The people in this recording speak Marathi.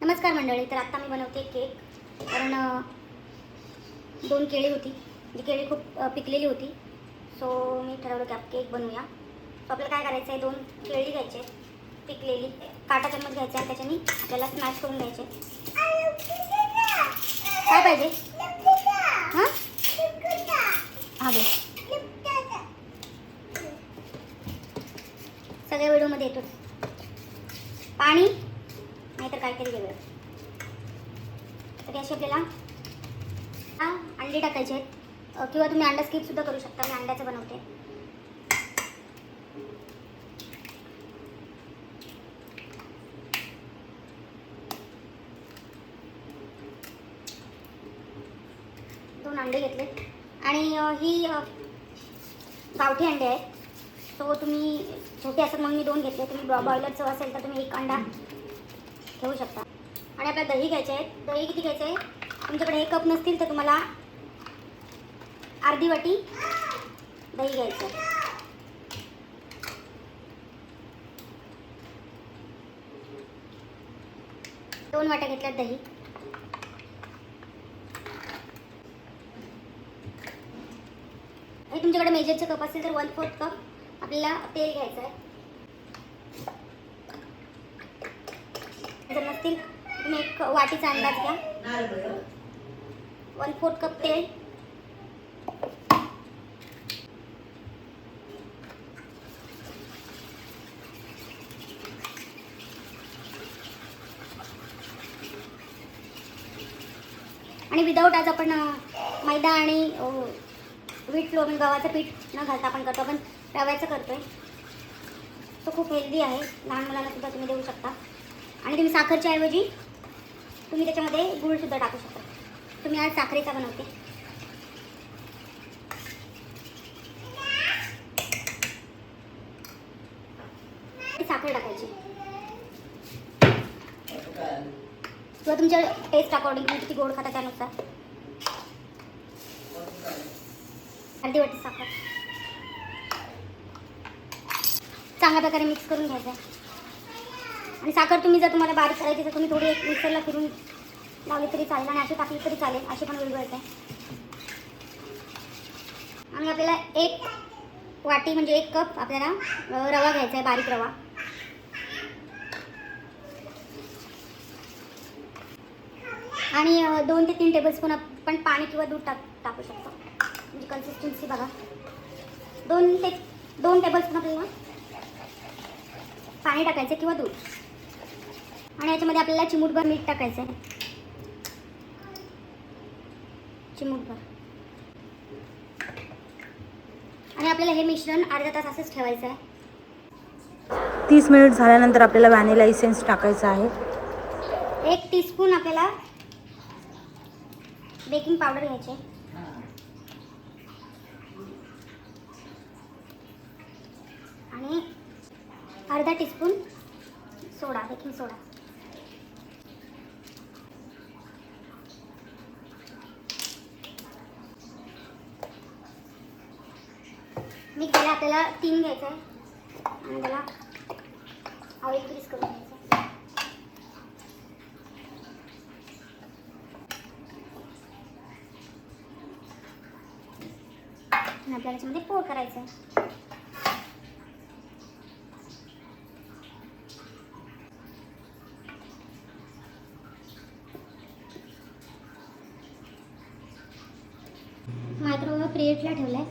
नमस्कार मंडळी. तर आत्ता मी बनवते केक. कारण 2 केळी होती, जी केळी खूप पिकलेली होती. सो मी ठरवलं की आपण केक बनवूया. सो आपल्याला काय करायचं आहे, 2 केळी घ्यायचे पिकलेली, काटा चम्मच घ्यायचा आहे, त्याच्याने आपल्याला स्मॅश करून घ्यायचे. काय पाहिजे? हां हां घे. सगळ्या व्हिडिओमध्ये येतो पाणी नाहीतर काहीतरी वेगळं. तर अशी आपल्याला अंडी टाकायचे आहेत, किंवा तुम्ही अंडा स्किप सुद्धा करू शकता. मी अंड्याचं बनवते. दोन अंडे घेतले आणि ही गावठी अंडे आहेत. सो तुम्ही छोटे असतात म्हणून मी 2 घेतले. तुम्ही बॉयलरचं असेल तर तुम्ही 1 अंडा घेऊ शकता. आणि आपल्याला दही घ्यायचे आहे. दही किती घ्यायचं आहे? तुमच्याकडे 1 कप नसतील तर तुम्हाला अर्धी वाटी दही घ्यायचं आहे. दोन वाट्या घेतल्यात दही. हे तुमच्याकडे मेजरचे कप असेल तर 1/4 कप आपल्याला तेल घ्यायचं आहे. जर नसतील तुम्ही 1 वाटीचा अंदाज घ्या. 1/4 कप तेल. आणि विदाऊट आज आपण मैदा आणि व्हीट फ्लोअर गव्हाचं पीठ न घालता आपण करतो, आपण रव्याचं करतोय. तो खूप हेल्दी आहे. लहान मुलांना सुद्धा तुम्ही देऊ शकता. आणि तुम्ही साखरच्या ऐवजी तुम्ही त्याच्यामध्ये गूळ सुद्धा टाकू शकता. तुम्ही आज साखरेचा बनवते. साखर टाकायची किंवा तुमच्या टेस्ट अकॉर्डिंग तुम्ही किती गोड खाता त्यानुसार. अर्धी वाटी साखर चांगल्या प्रकारे मिक्स करून घ्यायचं आहे. आणि साखर तुम्ही जर तुम्हाला बारीक करायची तर तुम्ही थोडी एक मिक्सरला फिरून लावली तरी चालेल, आणि अशी टाकली तरी चालेल. अशी पण वेगळं आहे. आणि आपल्याला 1 वाटी म्हणजे 1 कप आपल्याला रवा घ्यायचा आहे, बारीक रवा. आणि 2 ते 3 टेबलस्पून आपण पाणी किंवा दूध टाकू शकतो. म्हणजे कन्सिस्टन्सी बघा. 2 टेबलस्पून आपल्याला पाणी टाकायचं किंवा दूध. आणि याच्यामध्ये आपल्याला चिमूटभर मीठ टाकायचं आहे. चिमूटभर. आणि आपल्याला हे मिश्रण अर्धा तास असंच ठेवायचं आहे. 30 मिनिट झाल्यानंतर आपल्याला व्हॅनिला इसेन्स टाकायचा आहे. 1 टीस्पून आपल्याला बेकिंग पावडर घ्यायचे. आणि अर्धा टीस्पून सोडा, बेकिंग सोडा. मिक्स झालं. आपल्याला 3 घ्यायचं आहे आणि त्याला ऑइल ग्रीस करून घ्यायचं. आणि आपल्याला याच्यामध्ये पोर करायचं आहे. मायक्रोवेव्ह प्लेटला ठेवलाय.